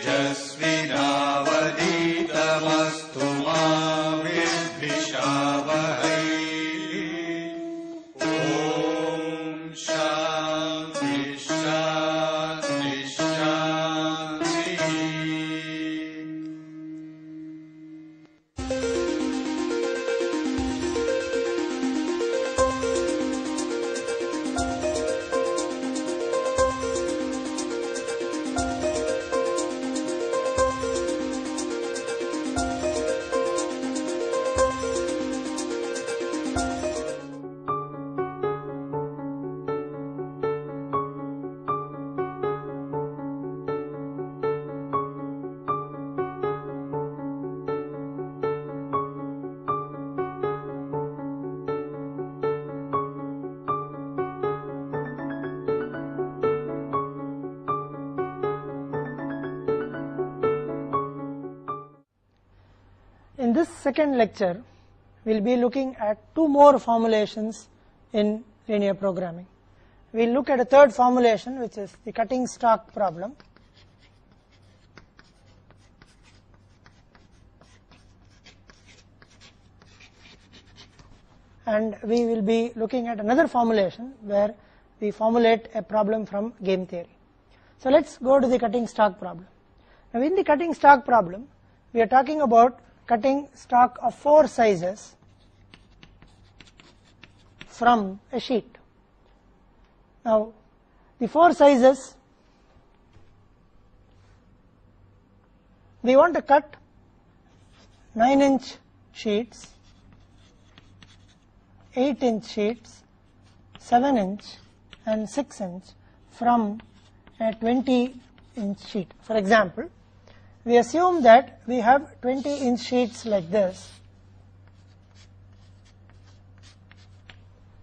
तेजस्विनावधीतमस्तु मा विद्विषावहै। ॐ शान्ति शान्ति शान्तिः। In this second lecture, we will be looking at two more formulations in linear programming. We will look at a third formulation, which is the cutting stock problem. And we will be looking at another formulation where we formulate a problem from game theory. So let's go to the cutting stock problem. Now in the cutting stock problem, we are talking about cutting stock of 4 sizes from a sheet. Now the 4 sizes, we want to cut 9-inch sheets, 8-inch sheets, 7-inch and 6-inch from a 20-inch sheet. For example, we assume that we have 20-inch sheets like this.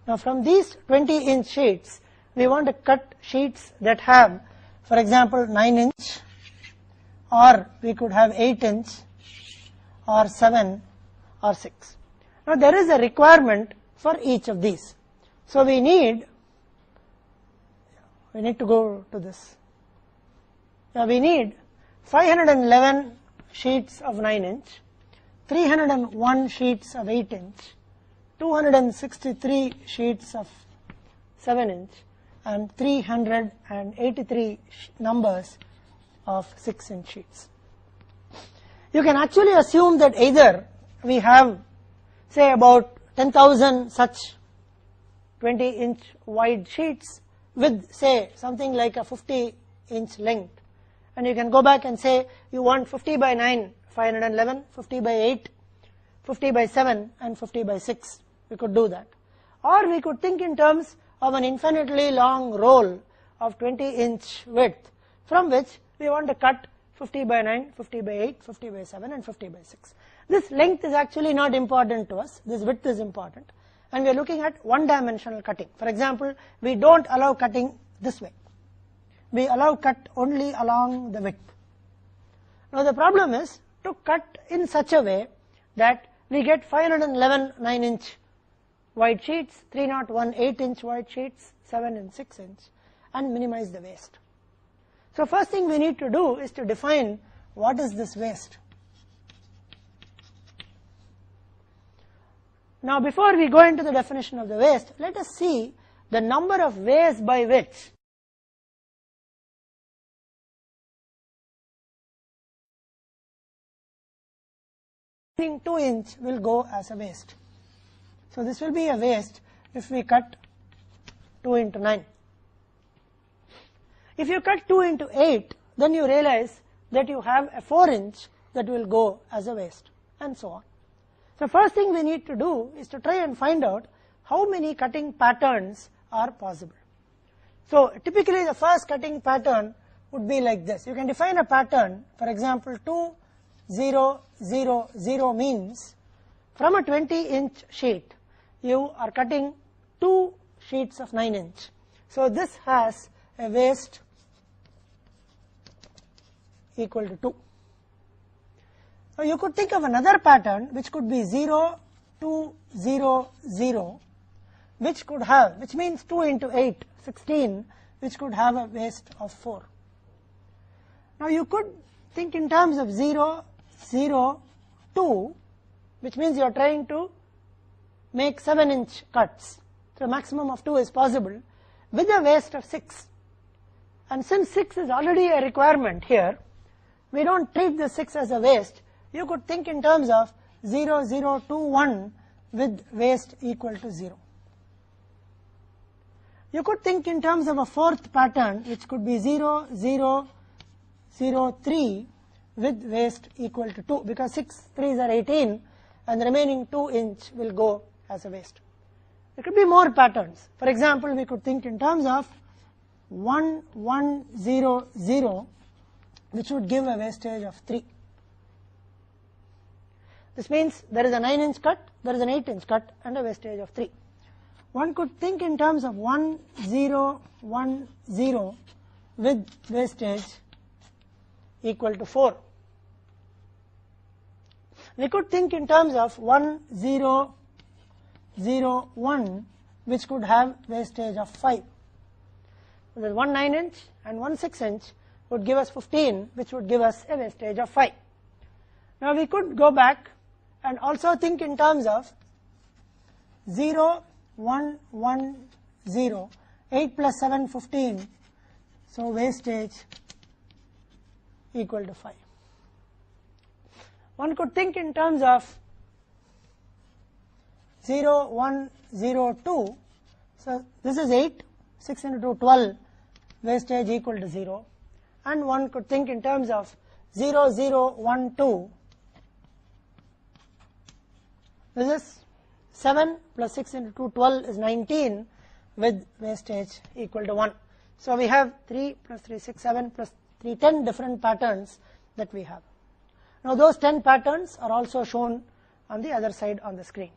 Now from these 20-inch sheets, we want to cut sheets that have, for example, 9-inch, or we could have 8-inch, or 7 or 6. Now there is a requirement for each of these. So we need to go to this. Now we need 511 sheets of 9-inch, 301 sheets of 8-inch, 263 sheets of 7-inch, and 383 numbers of 6-inch sheets. You can actually assume that either we have, say, about 10,000 such 20-inch wide sheets with, say, something like a 50-inch length. And you can go back and say you want 50 by 9, 511, 50 by 8, 50 by 7 and 50 by 6. We could do that. Or we could think in terms of an infinitely long roll of 20-inch width from which we want to cut 50 by 9, 50 by 8, 50 by 7 and 50 by 6. This length is actually not important to us. This width is important. And we are looking at one-dimensional cutting. For example, we don't allow cutting this way. We allow cut only along the width. Now the problem is to cut in such a way that we get 511 9-inch wide sheets, 301 8-inch wide sheets, 7 and 6-inch, and minimize the waste. So first thing we need to do is to define what is this waste. Now before we go into the definition of the waste, let us see the number of ways by which remaining 2-inch will go as a waste. So this will be a waste if we cut 2 into 9. If you cut 2 into 8, then you realize that you have a 4-inch that will go as a waste, and so on. So first thing we need to do is to try and find out how many cutting patterns are possible. So typically the first cutting pattern would be like this. You can define a pattern, for example 2, 0, 0, 0 means from a 20-inch sheet you are cutting 2 sheets of 9-inch. So this has a waste equal to 2. Now you could think of another pattern which could be 0, 2, 0, 0, which means 2 into 8, 16, which could have a waste of 4. Now you could think in terms of 0, 0, 2, which means you are trying to make 7-inch cuts. So maximum of 2 is possible with a waste of 6. And since 6 is already a requirement here, we don't treat the 6 as a waste. You could think in terms of 0, 0, 2, 1 with waste equal to 0. You could think in terms of a fourth pattern, which could be 0, 0, 0, 3 with waste equal to 2, because 6 3s are 18 and the remaining 2-inch will go as a waste. There could be more patterns. For example, we could think in terms of 1, 1, 0, 0, which would give a wastage of 3. This means there is a 9-inch cut, there is an 8-inch cut and a wastage of 3. One could think in terms of 1, 0, 1, 0 with wastage equal to 4. We could think in terms of 1, 0, 0, 1, which could have wastage of 5. So there is one 9-inch and one 6-inch would give us 15, which would give us a wastage of 5. Now we could go back and also think in terms of 0, 1, 1, 0, 8 plus 7, 15, so wastage equal to 5. One could think in terms of 0, 1, 0, 2, so this is 8, 6 into 2, 12, wastage equal to 0, and one could think in terms of 0, 0, 1, 2, this is 7 plus 6 into 2, 12 is 19 with wastage equal to 1. So we have 3 plus 3, 6, 7 plus 3, 10 different patterns that we have. Now those 10 patterns are also shown on the other side on the screen.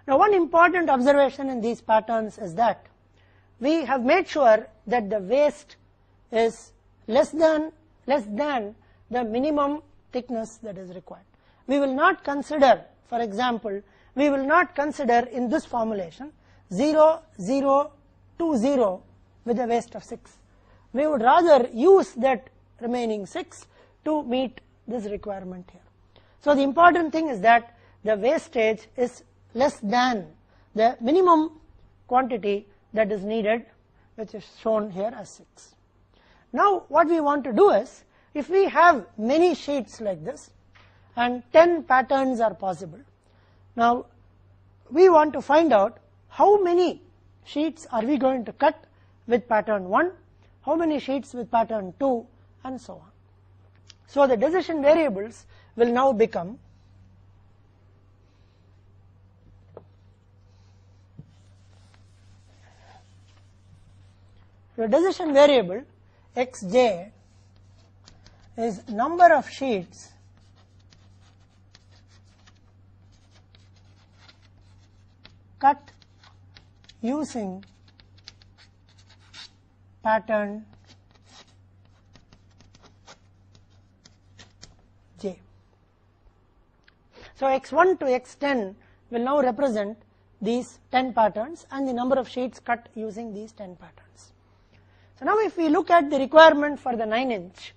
Now one important observation in these patterns is that we have made sure that the waste is less than the minimum thickness that is required. We will not consider, for example, we will not consider in this formulation 0, 0, 2, 0 with a waste of 6. We would rather use that remaining 6 to meet this requirement here. So the important thing is that the wastage is less than the minimum quantity that is needed, which is shown here as 6. Now what we want to do is, if we have many sheets like this and 10 patterns are possible, now we want to find out how many sheets are we going to cut with pattern 1, how many sheets with pattern 2, and so on. So the decision variables will now become the decision variable xj is number of sheets cut using pattern j. So x1 to x10 will now represent these 10 patterns and the number of sheets cut using these 10 patterns. So now if we look at the requirement for the 9-inch,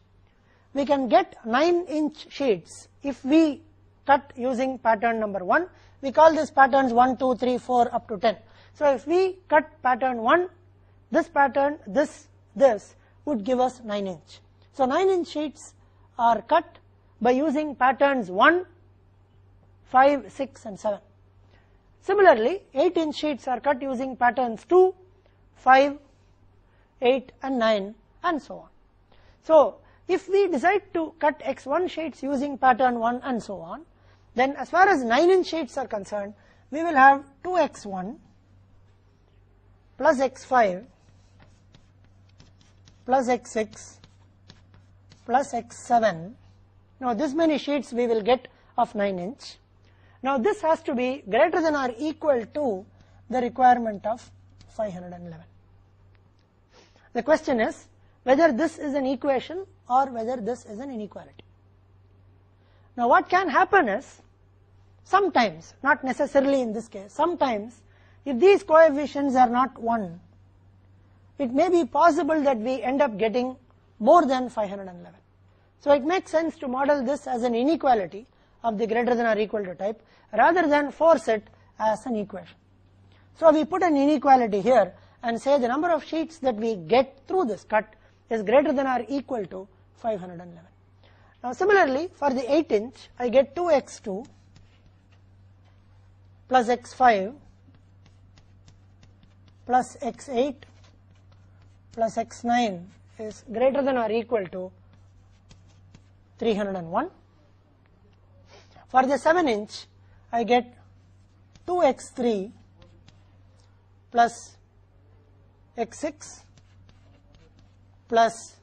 we can get 9-inch sheets if we cut using pattern number 1. We call this patterns 1, 2, 3, 4 up to 10. So if we cut pattern 1, this pattern, this would give us 9-inch. So 9-inch sheets are cut by using patterns 1, 5, 6 and 7. Similarly, 8-inch sheets are cut using patterns 2, 5, 8 and 9 and so on. So if we decide to cut x1 sheets using pattern 1 and so on, then as far as 9-inch sheets are concerned, we will have 2x1 plus x5 plus x6 plus x7. Now this many sheets we will get of 9-inch. Now this has to be greater than or equal to the requirement of 511. The question is whether this is an equation or whether this is an inequality. Now what can happen is, sometimes, not necessarily in this case, sometimes if these coefficients are not 1, it may be possible that we end up getting more than 511. So it makes sense to model this as an inequality of the greater than or equal to type rather than force it as an equation. So we put an inequality here and say the number of sheets that we get through this cut is greater than or equal to 511. Now similarly for the 8-inch I get 2x2 plus x5 plus x8 plus x9 is greater than or equal to 301. For the 7-inch I get 2x3 plus x6 plus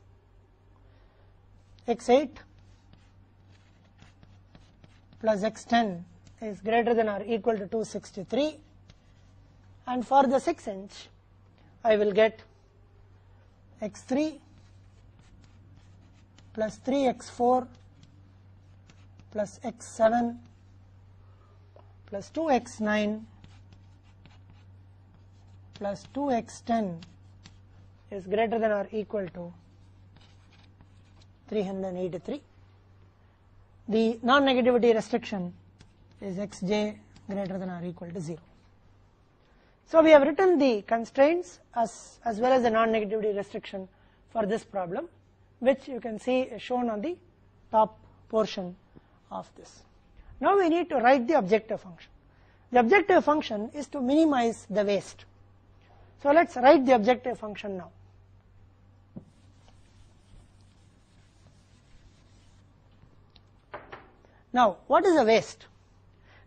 x8 plus x10 is greater than or equal to 263, and for the 6-inch I will get x3 plus 3x4 plus x7 plus 2x9 plus 2x10 is greater than or equal to 383. The non-negativity restriction is xj greater than or equal to 0. So we have written the constraints as well as the non-negativity restriction for this problem, which you can see is shown on the top portion of this. Now we need to write the objective function. The objective function is to minimize the waste. So let's write the objective function now. Now what is a waste?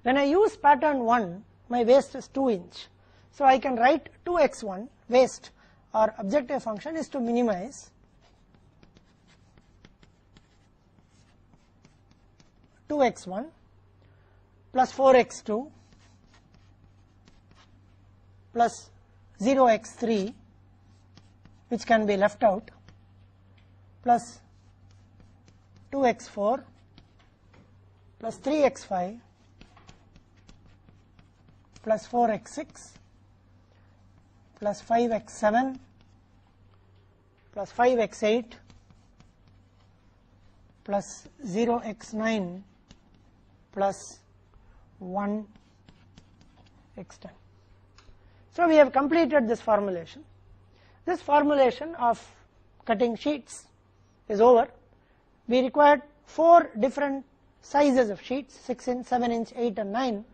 When I use pattern 1, my waste is 2-inch. So I can write 2x1 waste or objective function is to minimize 2x1 plus 4x2 plus 0x3, which can be left out, plus 2x4 plus 3x5 plus 4x6 plus 5x7 plus 5x8 plus 0x9 plus 1x10. So we have completed this formulation. This formulation of cutting sheets is over. We required 4 different sizes of sheets, 6-inch, 7-inch, 8 and 9,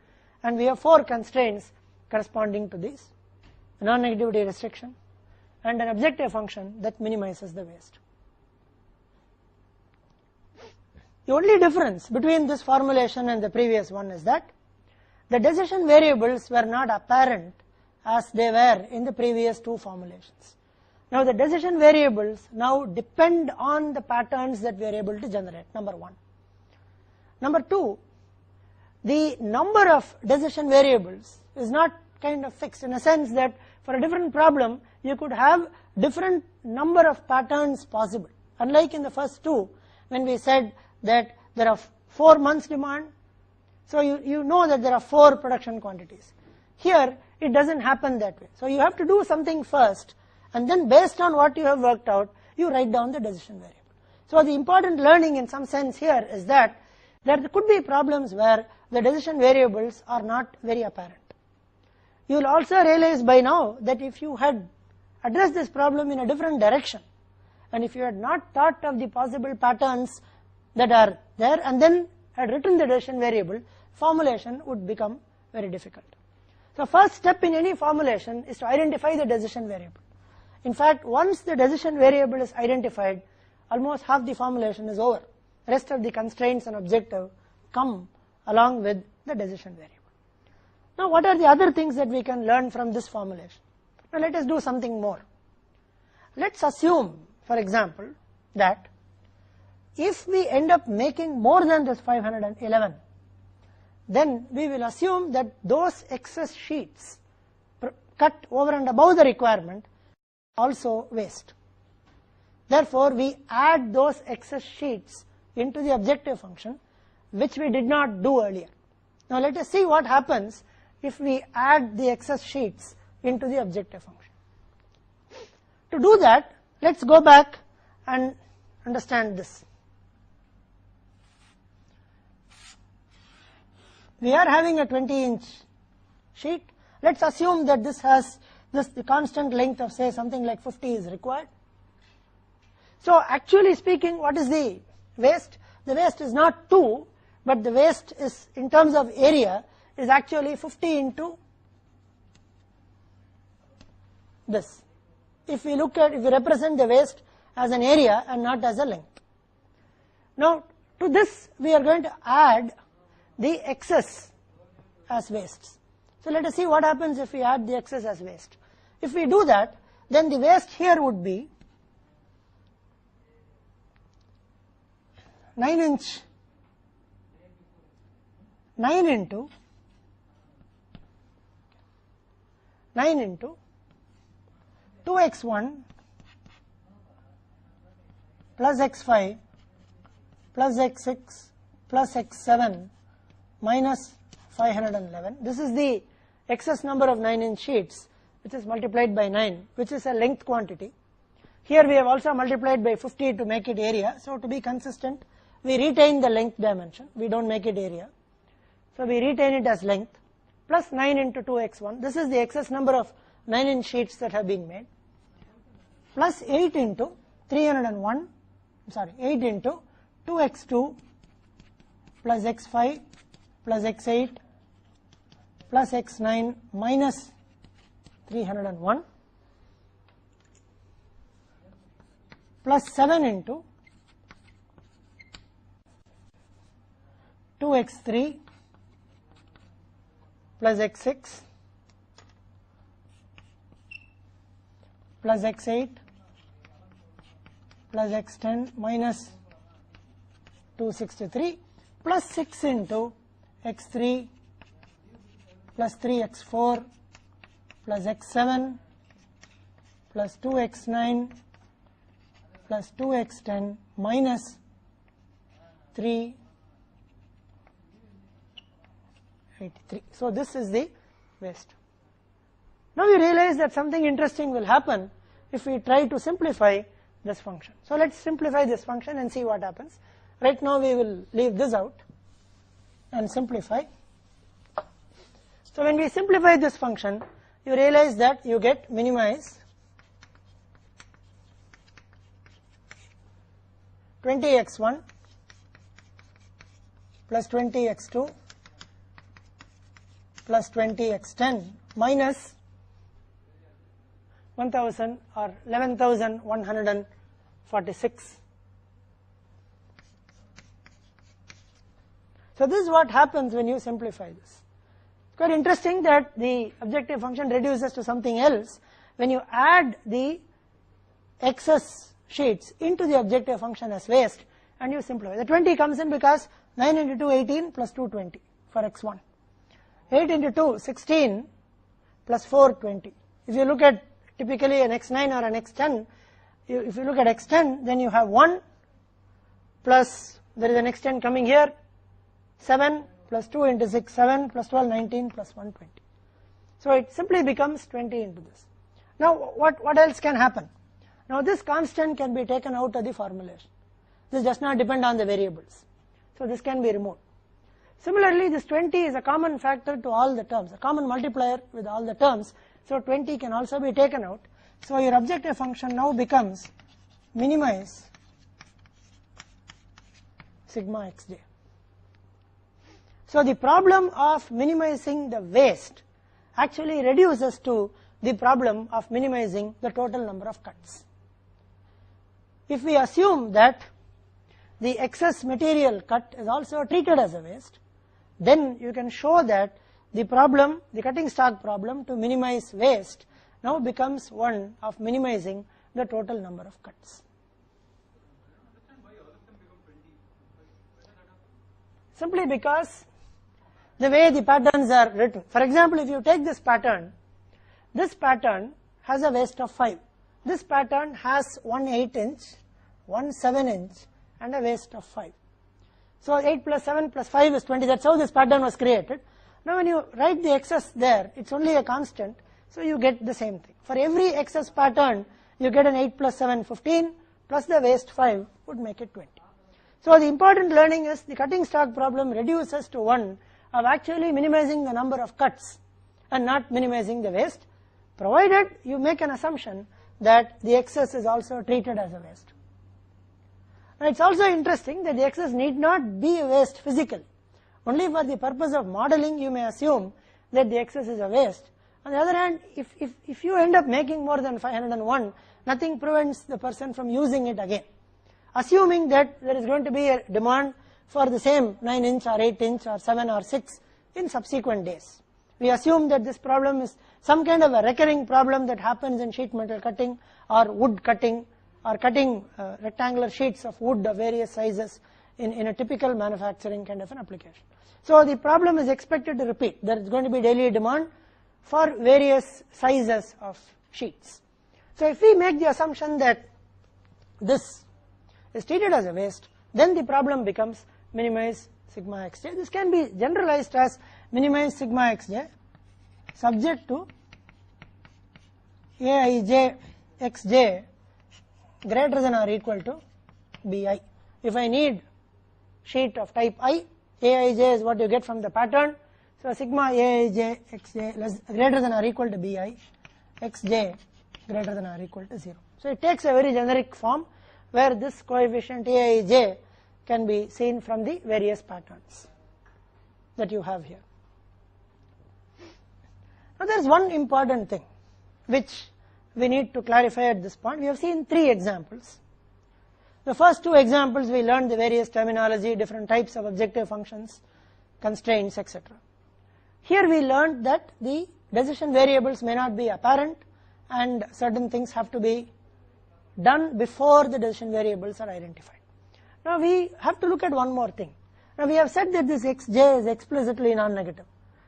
and we have 4 constraints corresponding to these: a non-negativity restriction and an objective function that minimizes the waste. The only difference between this formulation and the previous one is that the decision variables were not apparent as they were in the previous 2 formulations. Now the decision variables now depend on the patterns that we are able to generate, number 1. Number 2, the number of decision variables is not kind of fixed, in a sense that for a different problem you could have different number of patterns possible. Unlike in the first 2, when we said that there are 4 months demand, so you know that there are 4 production quantities. Here it doesn't happen that way. So you have to do something first, and then based on what you have worked out, you write down the decision variable. So the important learning in some sense here is that there could be problems where the decision variables are not very apparent. You will also realize by now that if you had addressed this problem in a different direction, and if you had not thought of the possible patterns that are there and then had written the decision variable, formulation would become very difficult. So first step in any formulation is to identify the decision variable. In fact, once the decision variable is identified, almost half the formulation is over. Rest of the constraints and objective come along with the decision variable. Now what are the other things that we can learn from this formulation? Now let us do something more. Let's assume, for example, that if we end up making more than this 511, then we will assume that those excess sheets cut over and above the requirement also waste. Therefore, we add those excess sheets into the objective function, which we did not do earlier. Now let us see what happens if we add the excess sheets into the objective function. To do that, let's go back and understand this. we are having a 20-inch sheet. Let's assume that this has the constant length of say something like 50 is required. So actually speaking, what is the waste? The waste is not 2, but the waste is, in terms of area, is actually 50 into this. If we represent the waste as an area and not as a length. Now to this we are going to add the excess as wastes. So let us see what happens if we add the excess as waste. If we do that, then the waste here would be 9 into 2x1 plus x5 plus x6 plus x7 minus 511. This is the excess number of 9-inch sheets, which is multiplied by 9, which is a length quantity. Here we have also multiplied by 50 to make it area. So to be consistent, we retain the length dimension. We don't make it area. So we retain it as length plus 9 into 2x1. This is the excess number of 9-inch sheets that have been made. Plus 8 into 301, 8 into 2x2 plus x5 plus x8 plus x9 minus 301 plus 7 into 2x3 plus x6 plus x8 plus x10 minus 263 plus 6 into x3 plus 3x4 plus x7 plus 2x9 plus 2x10 minus 383. So this is the waste. Now we realize that something interesting will happen if we try to simplify this function. So let's simplify this function and see what happens. Right now we will leave this out and simplify. So when we simplify this function, you realize that you get minimize 20x1 plus 20x2 plus 20x10 minus 1000 or 11,146. So this is what happens when you simplify this. It's quite interesting that the objective function reduces to something else when you add the excess sheets into the objective function as waste and you simplify. The 20 comes in because 9 into 2, 18 plus 2, 20 for x1. 8 into 2, 16 plus 4, 20. If you look at typically an x9 or an x10, if you look at x10, then you have 1 plus, there is an x10 coming here, 7 plus 2 into 6, 7 plus 12, 19 plus 120. So it simply becomes 20 into this. Now what else can happen? Now this constant can be taken out of the formulation. This does not depend on the variables. So this can be removed. Similarly, this 20 is a common factor to all the terms, a common multiplier with all the terms. So 20 can also be taken out. So your objective function now becomes minimize sigma xj. So the problem of minimizing the waste actually reduces to the problem of minimizing the total number of cuts. If we assume that the excess material cut is also treated as a waste, then you can show that the problem, the cutting stock problem to minimize waste now becomes one of minimizing the total number of cuts. Simply because the way the patterns are written. For example, if you take this pattern has a waste of 5. This pattern has one 8-inch, one 7-inch and a waste of 5. So 8 plus 7 plus 5 is 20. That's how this pattern was created. Now when you write the excess there, it's only a constant, so you get the same thing. For every excess pattern, you get an 8 plus 7, 15, plus the waste 5 would make it 20. So the important learning is the cutting stock problem reduces to one of actually minimizing the number of cuts and not minimizing the waste, provided you make an assumption that the excess is also treated as a waste. Now, it's also interesting that the excess need not be a waste physically. Only for the purpose of modeling you may assume that the excess is a waste. On the other hand, if you end up making more than 501, nothing prevents the person from using it again. Assuming that there is going to be a demand for the same 9-inch or 8-inch or 7 or 6 in subsequent days. We assume that this problem is some kind of a recurring problem that happens in sheet metal cutting or wood cutting or cutting rectangular sheets of wood of various sizes in a typical manufacturing kind of an application. So the problem is expected to repeat. There is going to be daily demand for various sizes of sheets. So if we make the assumption that this is treated as a waste, then the problem becomes minimize sigma xj. This can be generalized as minimize sigma xj subject to aij xj greater than or equal to bi. If I need sheet of type I, aij is what you get from the pattern. So sigma aij xj greater than or equal to bi, xj greater than or equal to 0. So it takes a very generic form where this coefficient aij can be seen from the various patterns that you have here. Now there is one important thing which we need to clarify at this point. We have seen 3 examples. The first 2 examples we learned the various terminology, different types of objective functions, constraints, etc. Here we learned that the decision variables may not be apparent and certain things have to be done before the decision variables are identified. Now we have to look at one more thing. Now we have said that this xj is explicitly non-negative.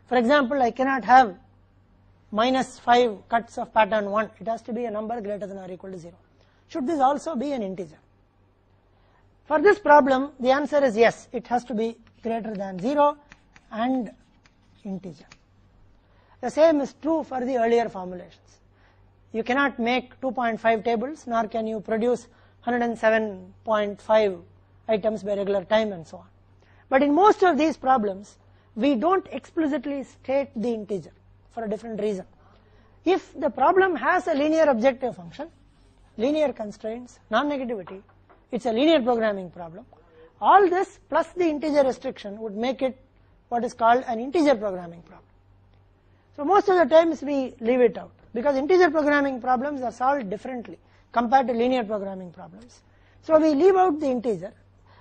For example, I cannot have minus 5 cuts of pattern 1. It has to be a number greater than or equal to 0. Should this also be an integer? For this problem, the answer is yes. It has to be greater than 0 and integer. The same is true for the earlier formulations. You cannot make 2.5 tables, nor can you produce 107.5 items by regular time and so on. But in most of these problems, we don't explicitly state the integer for a different reason. If the problem has a linear objective function, linear constraints, non-negativity, it's a linear programming problem. All this plus the integer restriction would make it what is called an integer programming problem. So most of the times we leave it out because integer programming problems are solved differently compared to linear programming problems. So we leave out the integer.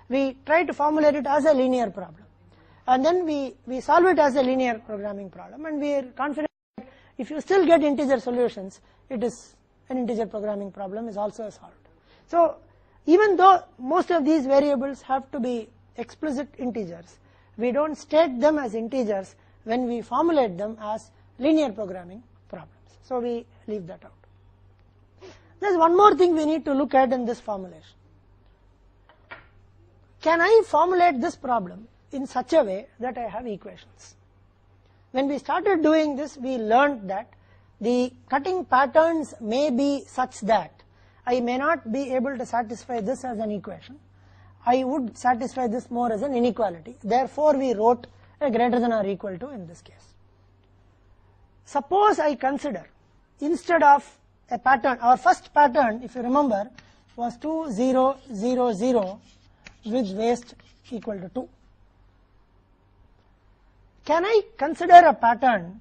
We try to formulate it as a linear problem. And then we solve it as a linear programming problem, and we are confident that if you still get integer solutions, it is an integer programming problem is also solved. So even though most of these variables have to be explicit integers, we don't state them as integers when we formulate them as linear programming problems. So we leave that out. There's one more thing we need to look at in this formulation. Can I formulate this problem in such a way that I have equations? When we started doing this, we learned that the cutting patterns may be such that I may not be able to satisfy this as an equation. I would satisfy this more as an inequality. Therefore, we wrote a greater than or equal to in this case. Suppose I consider, instead of a pattern, our first pattern, if you remember, was 2, 0, 0, 0 with waist equal to 2. Can I consider a pattern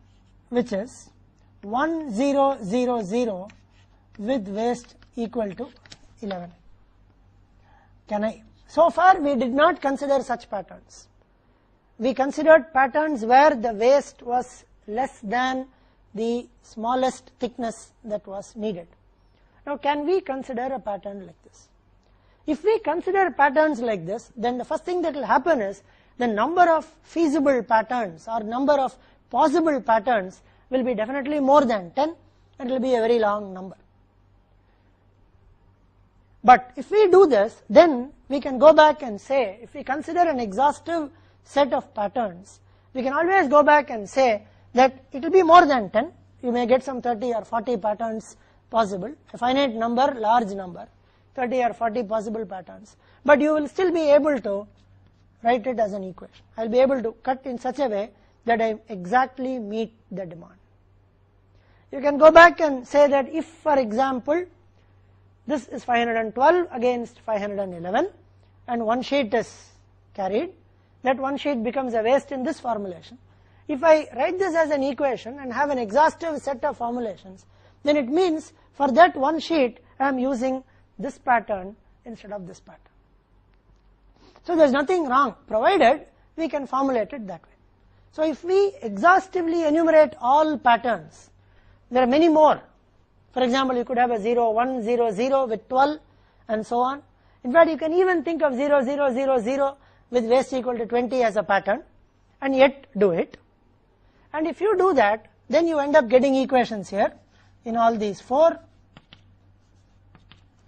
which is 1, 0, 0, 0 with waist equal to 11? Can I? So far we did not consider such patterns. We considered patterns where the waist was less than the smallest thickness that was needed. Now can we consider a pattern like this? If we consider patterns like this, then the first thing that will happen is the number of feasible patterns or number of possible patterns will be definitely more than 10, and it will be a very long number. But if we do this, then we can go back and say, if we consider an exhaustive set of patterns, we can always go back and say that it will be more than 10. You may get some 30 or 40 patterns possible, a finite number, large number, 30 or 40 possible patterns. But you will still be able to write it as an equation. I will be able to cut in such a way that I exactly meet the demand. You can go back and say that if, for example, this is 512 against 511 and one sheet is carried, that one sheet becomes a waste in this formulation. If I write this as an equation and have an exhaustive set of formulations, then it means for that one sheet I am using this pattern instead of this pattern. So there is nothing wrong, provided we can formulate it that way. So if we exhaustively enumerate all patterns, there are many more. For example, you could have a 0, 1, 0, 0 with 12 and so on. In fact, you can even think of 0, 0, 0, 0 with waste equal to 20 as a pattern and yet do it. And if you do that, then you end up getting equations here in all these 4,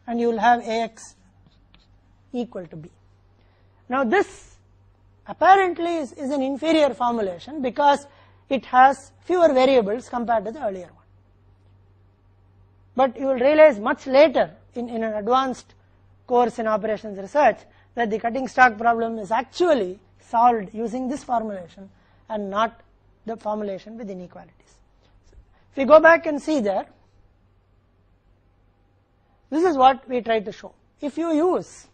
and you will have Ax equal to B. Now this apparently is an inferior formulation because it has fewer variables compared to the earlier one. But you will realize much later in an advanced course in operations research that the cutting stock problem is actually solved using this formulation and not the formulation with inequalities. If we go back and see there, this is what we try to show. If you use,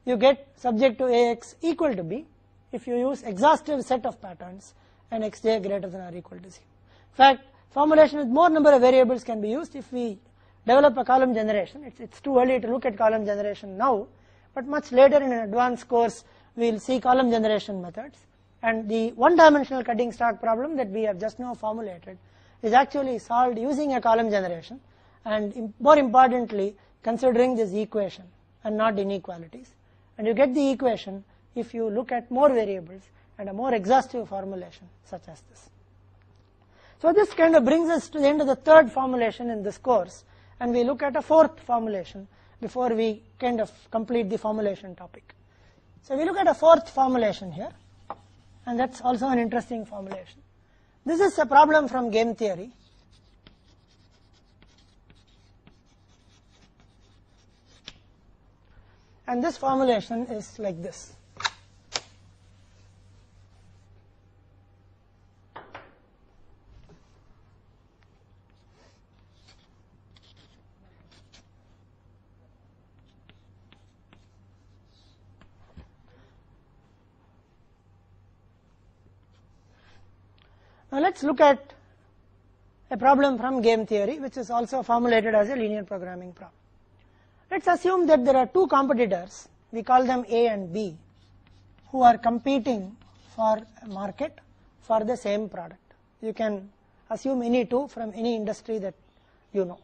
you get subject to Ax equal to B if you use exhaustive set of patterns and Xj greater than or equal to 0. In fact, formulation with more number of variables can be used if we develop a column generation. It's too early to look at column generation now, but much later in an advanced course we will see column generation methods, and the one-dimensional cutting stock problem that we have just now formulated is actually solved using a column generation and more importantly considering this equation and not inequalities. And you get the equation if you look at more variables and a more exhaustive formulation such as this. So this kind of brings us to the end of the third formulation in this course, and we look at a fourth formulation before we kind of complete the formulation topic. So we look at a fourth formulation here, and that's also an interesting formulation. This is a problem from game theory. And this formulation is like this. Now let's look at a problem from game theory which is also formulated as a linear programming problem. Let's assume that there are two competitors, we call them A and B, who are competing for a market for the same product. You can assume any two from any industry that you know.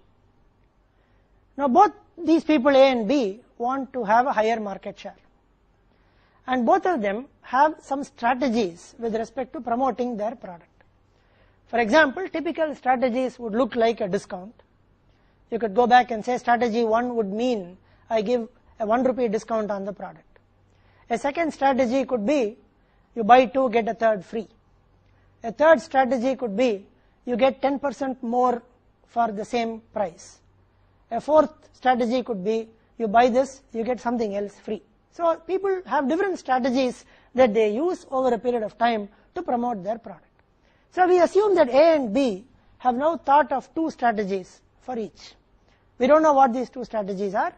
Now both these people A and B want to have a higher market share, and both of them have some strategies with respect to promoting their product. For example, typical strategies would look like a discount. You could go back and say strategy 1 would mean I give a 1 rupee discount on the product. A second strategy could be you buy 2 get a third free. A third strategy could be you get 10% more for the same price. A fourth strategy could be you buy this, you get something else free. So people have different strategies that they use over a period of time to promote their product. So we assume that A and B have now thought of two strategies for each. We don't know what these two strategies are.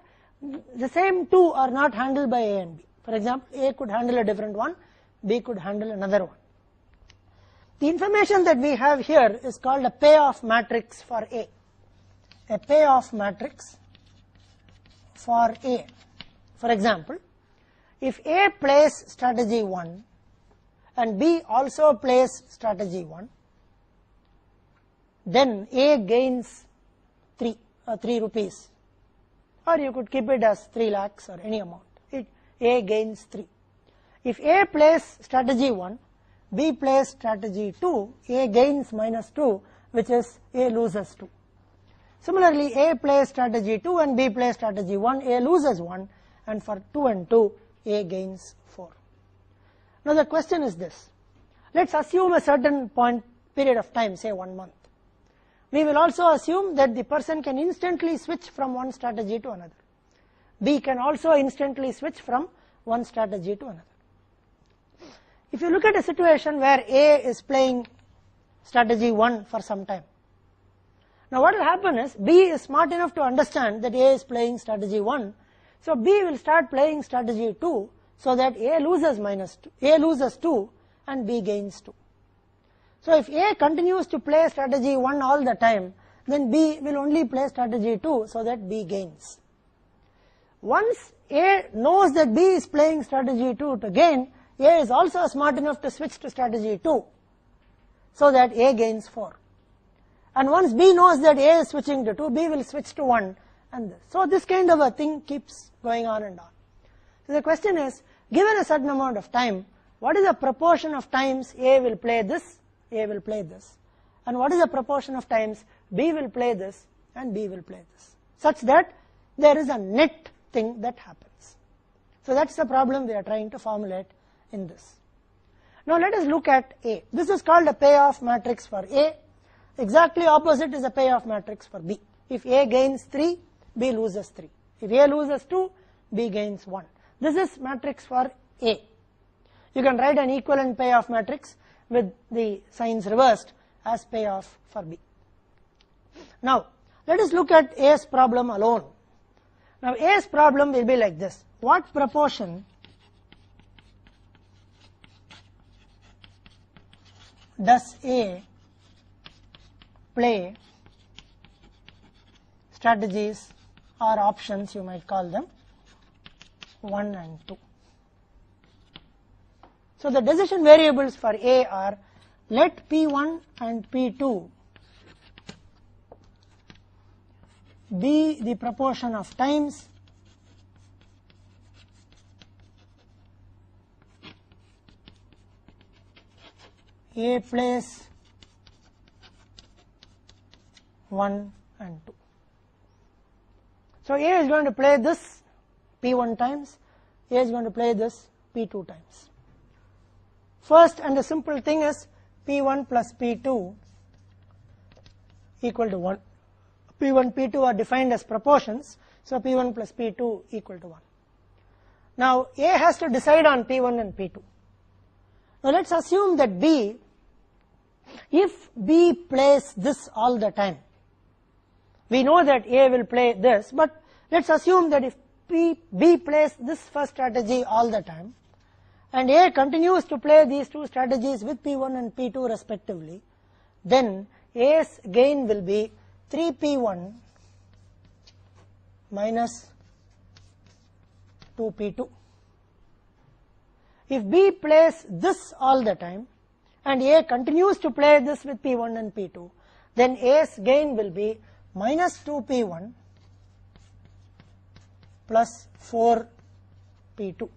The same two are not handled by A and B. For example, A could handle a different one, B could handle another one. The information that we have here is called a payoff matrix for A. A payoff matrix for A. For example, if A plays strategy 1 and B also plays strategy 1, then A gains 3 rupees, or you could keep it as 3 lakhs or any amount. A gains 3. If A plays strategy 1, B plays strategy 2, A gains -2, which is A loses 2. Similarly, A plays strategy 2 and B plays strategy 1, A loses 1, and for 2 and 2, A gains 4. Now the question is this. Let's assume a certain period of time, say 1 month. We will also assume that the person can instantly switch from one strategy to another. B can also instantly switch from one strategy to another. If you look at a situation where A is playing strategy 1 for some time, now what will happen is B is smart enough to understand that A is playing strategy 1, so B will start playing strategy 2 so that A loses 2 and B gains 2. So if A continues to play strategy 1 all the time, then B will only play strategy 2 so that B gains. Once A knows that B is playing strategy 2 to gain, A is also smart enough to switch to strategy 2 so that A gains 4. And once B knows that A is switching to 2, B will switch to 1 and this. So this kind of a thing keeps going on and on. So the question is, given a certain amount of time, what is the proportion of times A will play this, A will play this? And what is the proportion of times B will play this and B will play this? Such that there is a net thing that happens. So that's the problem we are trying to formulate in this. Now let us look at A. This is called a payoff matrix for A. Exactly opposite is a payoff matrix for B. If A gains 3, B loses 3. If A loses 2, B gains 1. This is matrix for A. You can write an equivalent payoff matrix with the signs reversed as payoff for B. Now let us look at A's problem alone. Now A's problem will be like this. What proportion does A play strategies or options, you might call them, 1 and 2? So the decision variables for A are, let P1 and P2 be the proportion of times A plays 1 and 2. So A is going to play this P1 times, A is going to play this P2 times. First and the simple thing is P1 plus P2 equal to 1. P1, P2 are defined as proportions, so P1 plus P2 equal to 1. Now A has to decide on P1 and P2. Now let's assume that B, if B plays this all the time, we know that A will play this, but let's assume that if B plays this first strategy all the time, and A continues to play these two strategies with P1 and P2 respectively, then A's gain will be 3P1 minus 2P2. If B plays this all the time and A continues to play this with P1 and P2, then A's gain will be minus 2P1 plus 4P2.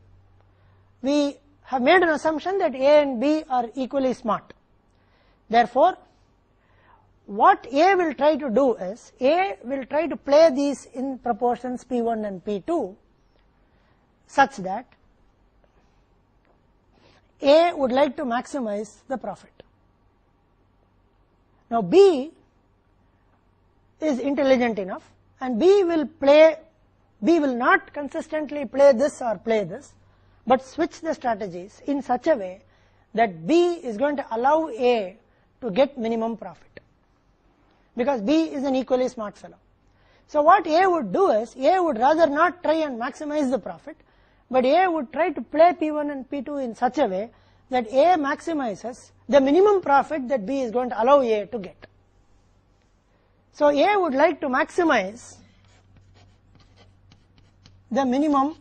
We have made an assumption that A and B are equally smart. Therefore, what A will try to do is, A will try to play these in proportions P1 and P2 such that A would like to maximize the profit. Now B is intelligent enough and B will not consistently play this or play this, but switch the strategies in such a way that B is going to allow A to get minimum profit, because B is an equally smart fellow. So what A would do is, A would rather not try and maximize the profit, but A would try to play P1 and P2 in such a way that A maximizes the minimum profit that B is going to allow A to get. So A would like to maximize the minimum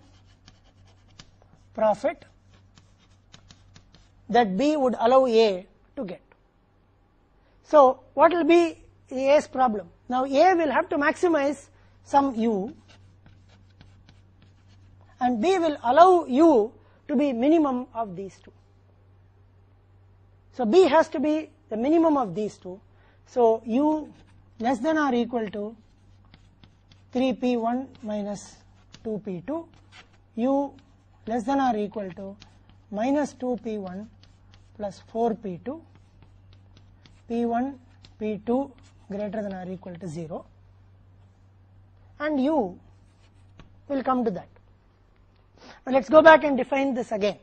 profit that B would allow A to get. So what will be A's problem? Now A will have to maximize some U and B will allow U to be minimum of these two. So B has to be the minimum of these two. So U less than or equal to 3P1 minus 2P2, U less than or equal to minus 2P1 plus 4P2, P1, P2 greater than or equal to 0, and U We will come to that. Now let us go back and define this again.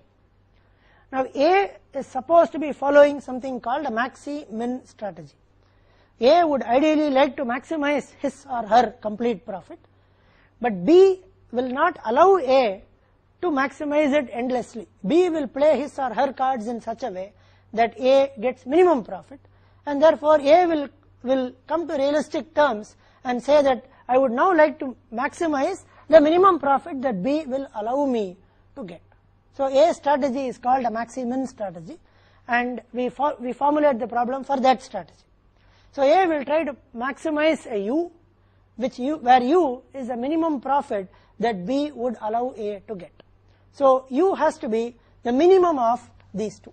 Now A is supposed to be following something called a maxi-min strategy. A would ideally like to maximize his or her complete profit, but B will not allow A to maximize it endlessly. B will play his or her cards in such a way that A gets minimum profit, and therefore A will come to realistic terms and say that I would now like to maximize the minimum profit that B will allow me to get. So A strategy is called a maxi-min strategy, and we formulate the problem for that strategy. So A will try to maximize a U, where U is the minimum profit that B would allow A to get. So U has to be the minimum of these two.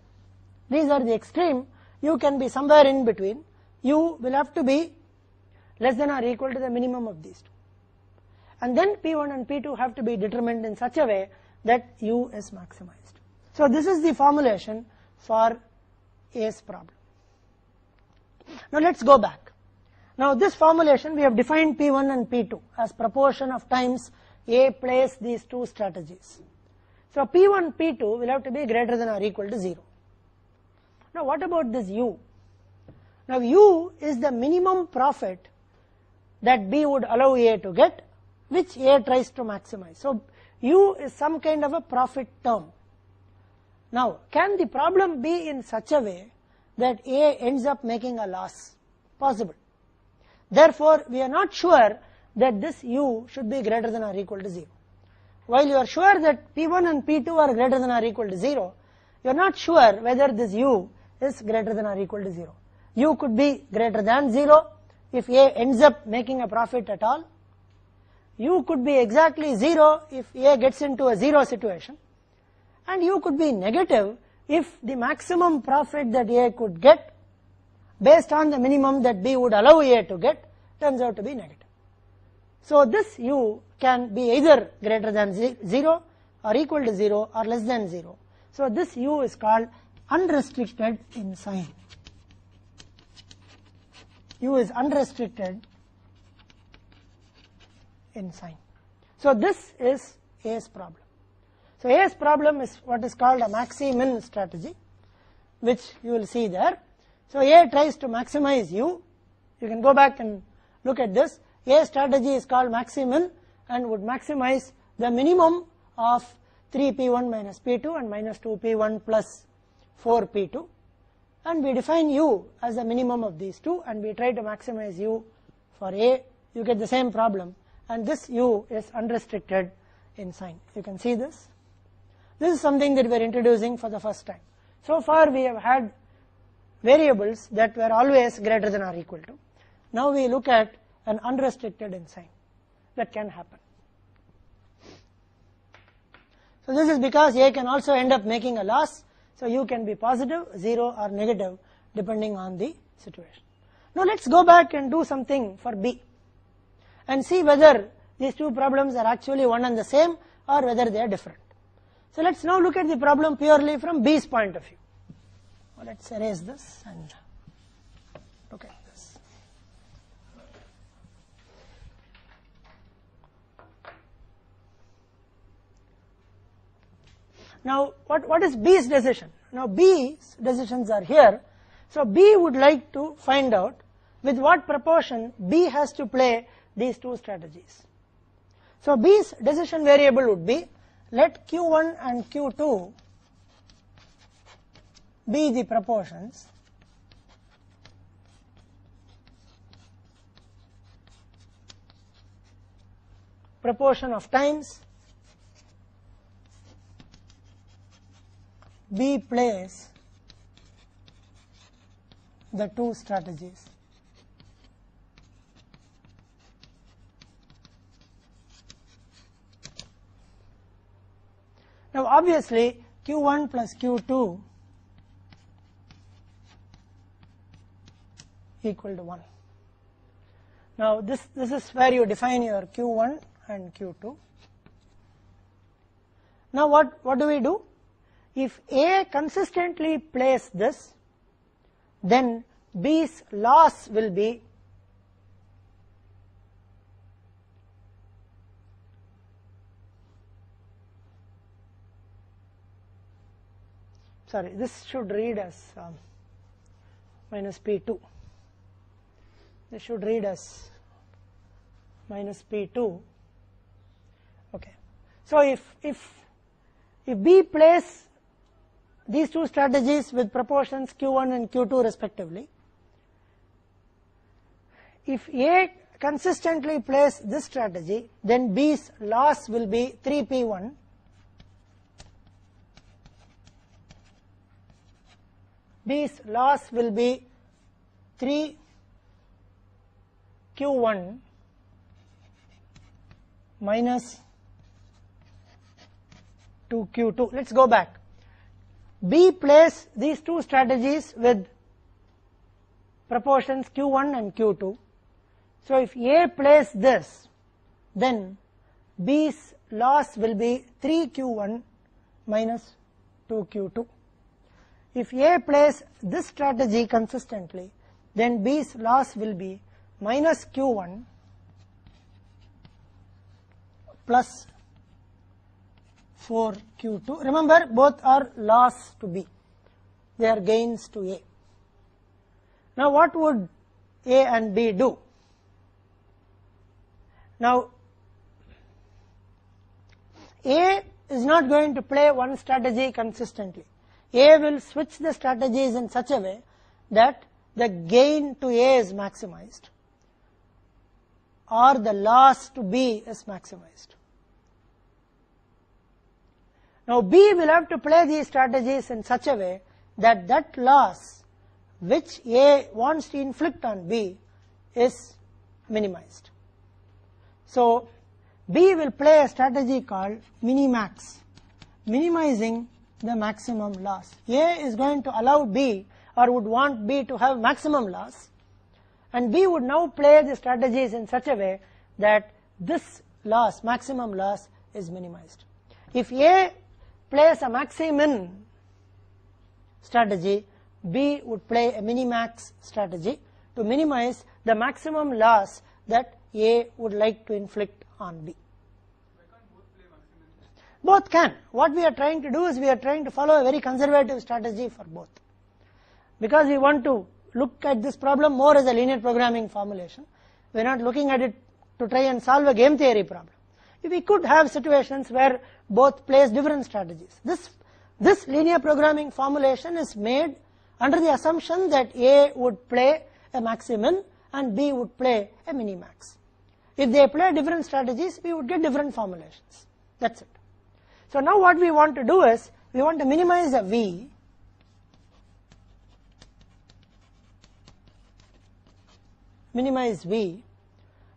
These are the extreme. U can be somewhere in between. U will have to be less than or equal to the minimum of these two. And then P1 and P2 have to be determined in such a way that U is maximized. So this is the formulation for A's problem. Now let's go back. Now this formulation, we have defined P1 and P2 as proportion of times A plays these two strategies. So P1, P2 will have to be greater than or equal to 0. Now what about this U? Now U is the minimum profit that B would allow A to get, which A tries to maximize. So U is some kind of a profit term. Now can the problem be in such a way that A ends up making a loss? Possible. Therefore we are not sure that this U should be greater than or equal to 0. While you are sure that P1 and P2 are greater than or equal to 0, you are not sure whether this U is greater than or equal to 0. U could be greater than 0 if A ends up making a profit at all. U could be exactly 0 if A gets into a 0 situation. And U could be negative if the maximum profit that A could get based on the minimum that B would allow A to get turns out to be negative. So this U can be either greater than 0 or equal to 0 or less than 0. So this U is called unrestricted in sign. U is unrestricted in sign. So this is A's problem. So A's problem is what is called a maxi-min strategy, which you will see there. So A tries to maximize U. You can go back and look at this. A strategy is called maxi-min and would maximize the minimum of 3P1 minus P2 and minus 2P1 plus 4P2. And we define U as the minimum of these two, and we try to maximize U for A. You get the same problem, and this U is unrestricted in sign. You can see this. This is something that we are introducing for the first time. So far we have had variables that were always greater than or equal to. Now we look at an unrestricted in sign that can happen. So this is because A can also end up making a loss. So U can be positive, 0 or negative depending on the situation. Now let's go back and do something for B and see whether these two problems are actually one and the same or whether they are different. So let's now look at the problem purely from B's point of view. Well, let's erase this and look at this. Now what is B's decision? Now B's decisions are here. So B would like to find out with what proportion B has to play these two strategies. So B's decision variable would be, let Q1 and Q2 be the proportions of times B plays the two strategies. Now obviously Q1 plus Q2 equal to 1. Now this is where you define your Q1 and Q2. Now what do we do? If A consistently plays this, then B's loss will be sorry, this should read as minus P2. This should read as minus P2. Okay. So if B plays these two strategies with proportions Q1 and Q2 respectively, if A consistently plays this strategy, then B's loss will be 3P1 B's loss will be 3Q1 minus 2Q2. Let's go back. B plays these two strategies with proportions Q1 and Q2. So if A plays this, then B's loss will be 3Q1 minus 2Q2. If A plays this strategy consistently, then B's loss will be minus Q1 plus 4Q2. Remember, both are loss to B. They are gains to A. Now what would A and B do? Now A is not going to play one strategy consistently. A will switch the strategies in such a way that the gain to A is maximized or the loss to B is maximized. Now B will have to play these strategies in such a way that that loss which A wants to inflict on B is minimized. So B will play a strategy called minimax, minimizing the maximum loss. A is going to allow B or would want B to have maximum loss, and B would now play the strategies in such a way that this loss, maximum loss, is minimized. If A plays a maximin strategy, B would play a minimax strategy to minimize the maximum loss that A would like to inflict on B. Both can. What we are trying to do is we are trying to follow a very conservative strategy for both, because we want to look at this problem more as a linear programming formulation. We are not looking at it to try and solve a game theory problem. We could have situations where both plays different strategies. This linear programming formulation is made under the assumption that A would play a maximin and B would play a minimax. If they play different strategies, we would get different formulations. That's it. So now what we want to do is, we want to minimize a V minimize V.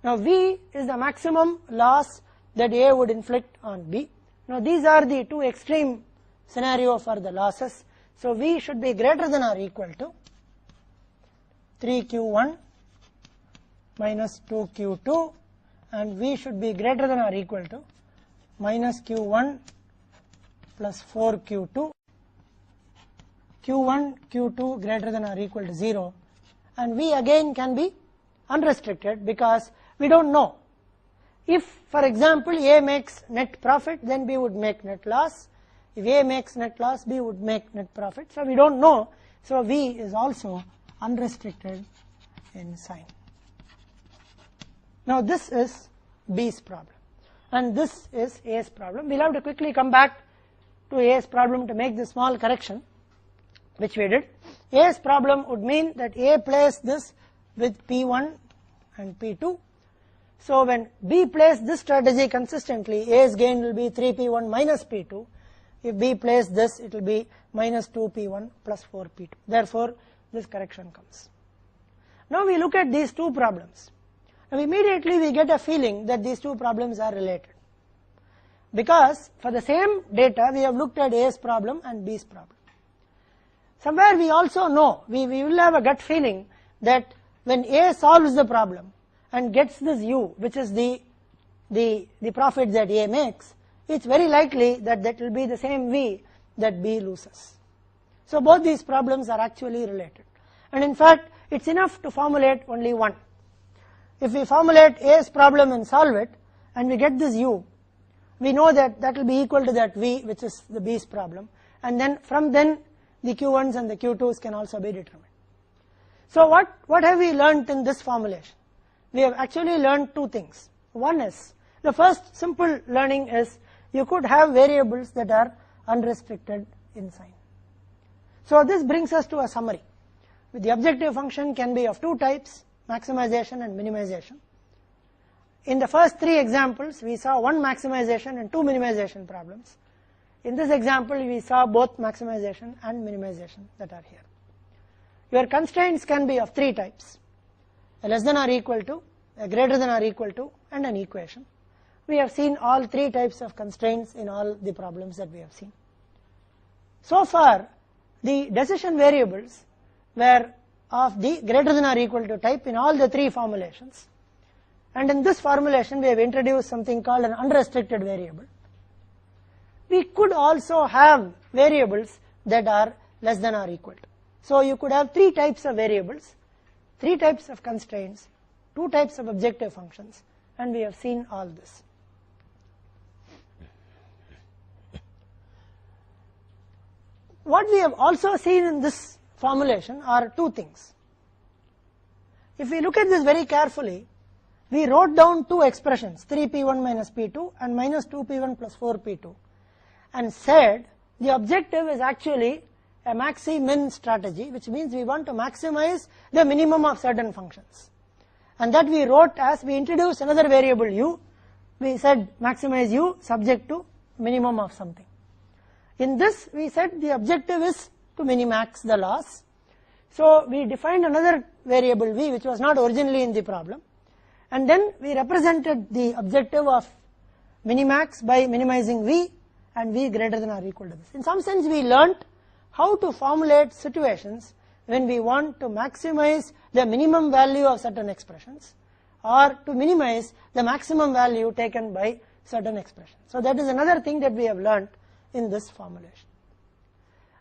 Now V is the maximum loss that A would inflict on B. Now these are the two extreme scenarios for the losses. So V should be greater than or equal to 3Q1 minus 2Q2, and V should be greater than or equal to minus Q1 plus 4Q2, Q1, Q2 greater than or equal to 0, and V again can be unrestricted because we don't know. If, for example, A makes net profit, then B would make net loss. If A makes net loss, B would make net profit. So we don't know. So V is also unrestricted in sign. Now this is B's problem, and this is A's problem. We'll have to quickly come back to A's problem to make this small correction, which we did. A's problem would mean that A plays this with P1 and P2. So when B plays this strategy consistently, A's gain will be 3P1 minus P2. If B plays this, it will be minus 2P1 plus 4P2. Therefore, this correction comes. Now we look at these two problems. Now immediately we get a feeling that these two problems are related, because for the same data we have looked at A's problem and B's problem. Somewhere we also know, we will have a gut feeling that when A solves the problem and gets this U, which is the profit that A makes, it's very likely that that will be the same V that B loses. So both these problems are actually related, and in fact it's enough to formulate only one. If we formulate A's problem and solve it, and we get this U, we know that that will be equal to that V, which is the B's problem, and then from then the Q1s and the Q2s can also be determined. So what have we learnt in this formulation? We have actually learned two things. One is, the first simple learning is you could have variables that are unrestricted in sign. So this brings us to a summary. The objective function can be of two types, maximization and minimization. In the first three examples, we saw one maximization and two minimization problems. In this example, we saw both maximization and minimization that are here. Your constraints can be of three types: a less than or equal to, a greater than or equal to, and an equation. We have seen all three types of constraints in all the problems that we have seen. So far, the decision variables were of the greater than or equal to type in all the three formulations. And in this formulation, we have introduced something called an unrestricted variable. We could also have variables that are less than or equal to. So you could have three types of variables, three types of constraints, two types of objective functions, and we have seen all this. What we have also seen in this formulation are two things. If we look at this very carefully, we wrote down two expressions, 3p1 minus p2 and minus 2p1 plus 4p2, and said the objective is actually a maxi-min strategy, which means we want to maximize the minimum of certain functions. And that we wrote as we introduced another variable u, we said maximize u subject to minimum of something. In this, we said the objective is to minimax the loss. So we defined another variable v, which was not originally in the problem. And then we represented the objective of minimax by minimizing v and v greater than or equal to this. In some sense, we learnt how to formulate situations when we want to maximize the minimum value of certain expressions or to minimize the maximum value taken by certain expressions. So that is another thing that we have learnt in this formulation.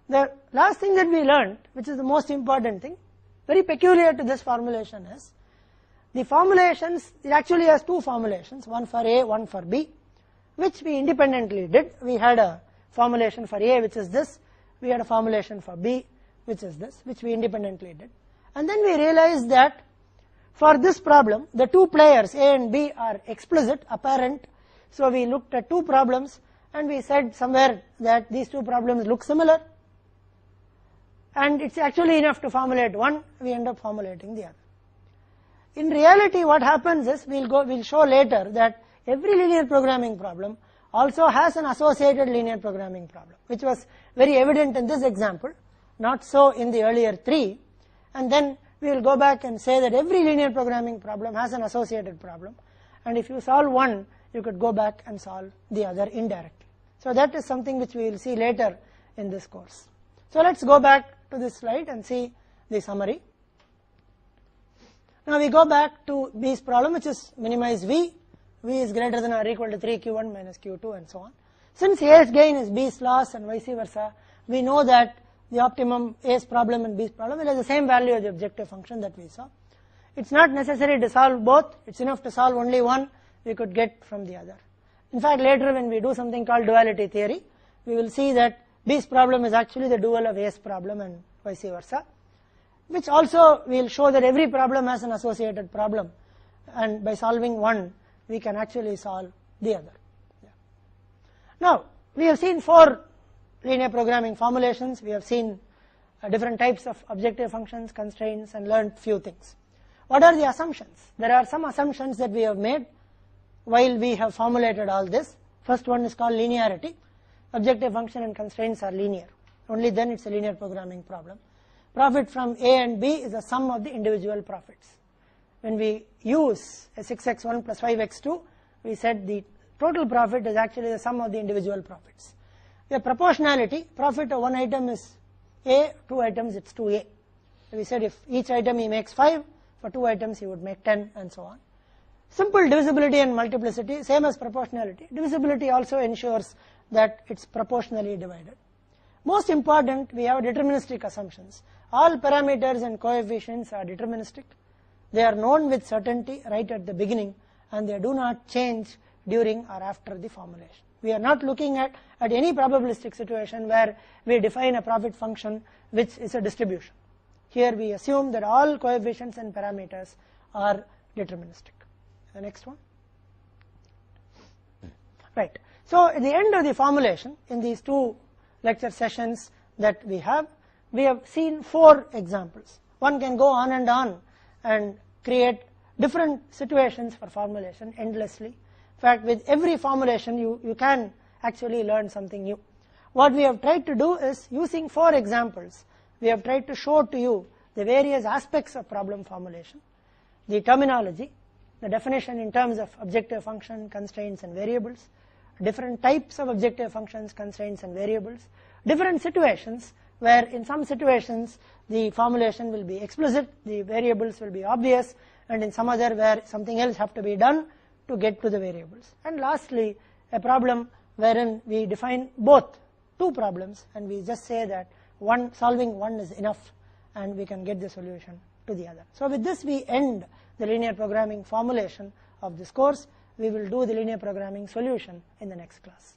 The last thing that we learned, which is the most important thing, very peculiar to this formulation, is the formulations, it actually has two formulations, one for A, one for B, which we independently did. We had a formulation for A, which is this, we had a formulation for B, which is this, which we independently did. And then we realized that for this problem, the two players A and B are explicit, apparent. So we looked at two problems and we said somewhere that these two problems look similar. And it's actually enough to formulate one, we end up formulating the other. In reality, what happens is, we'll show later that every linear programming problem also has an associated linear programming problem, which was very evident in this example, not so in the earlier three. And then we will go back and say that every linear programming problem has an associated problem. And if you solve one, you could go back and solve the other indirectly. So that is something which we will see later in this course. So let's go back to this slide and see the summary. Now we go back to B's problem, which is minimize V. V is greater than or equal to 3q1 minus q2 and so on. Since A's gain is B's loss and vice versa, we know that the optimum A's problem and B's problem will have the same value as the objective function that we saw. It's not necessary to solve both. It's enough to solve only one. We could get from the other. In fact, later when we do something called duality theory, we will see that B's problem is actually the dual of A's problem and vice versa, which also will show that every problem has an associated problem, and by solving one, we can actually solve the other. Yeah. Now, we have seen four linear programming formulations. We have seen different types of objective functions, constraints, and learned few things. What are the assumptions? There are some assumptions that we have made while we have formulated all this. First one is called linearity. Objective function and constraints are linear. Only then it's a linear programming problem. Profit from A and B is the sum of the individual profits. When we use a 6x1 plus 5x2, we said the total profit is actually the sum of the individual profits. We have proportionality. Profit of one item is A, two items it's 2A. We said if each item he makes 5, for two items he would make 10 and so on. Simple divisibility and multiplicity, same as proportionality. Divisibility also ensures that it's proportionally divided. Most important, we have deterministic assumptions. All parameters and coefficients are deterministic. They are known with certainty right at the beginning, and they do not change during or after the formulation. We are not looking at any probabilistic situation where we define a profit function which is a distribution. Here we assume that all coefficients and parameters are deterministic. The next one. Right. So at the end of the formulation, in these 2 lecture sessions that we have seen 4 examples. One can go on and create different situations for formulation endlessly. In fact, with every formulation you can actually learn something new. What we have tried to do is, using 4 examples, we have tried to show to you the various aspects of problem formulation, the terminology, the definition in terms of objective function, constraints and variables, different types of objective functions, constraints and variables, different situations where in some situations the formulation will be explicit, the variables will be obvious, and in some other where something else have to be done to get to the variables. And lastly, a problem wherein we define both 2 problems and we just say that solving one is enough and we can get the solution to the other. So with this we end the linear programming formulation of this course. We will do the linear programming solution in the next class.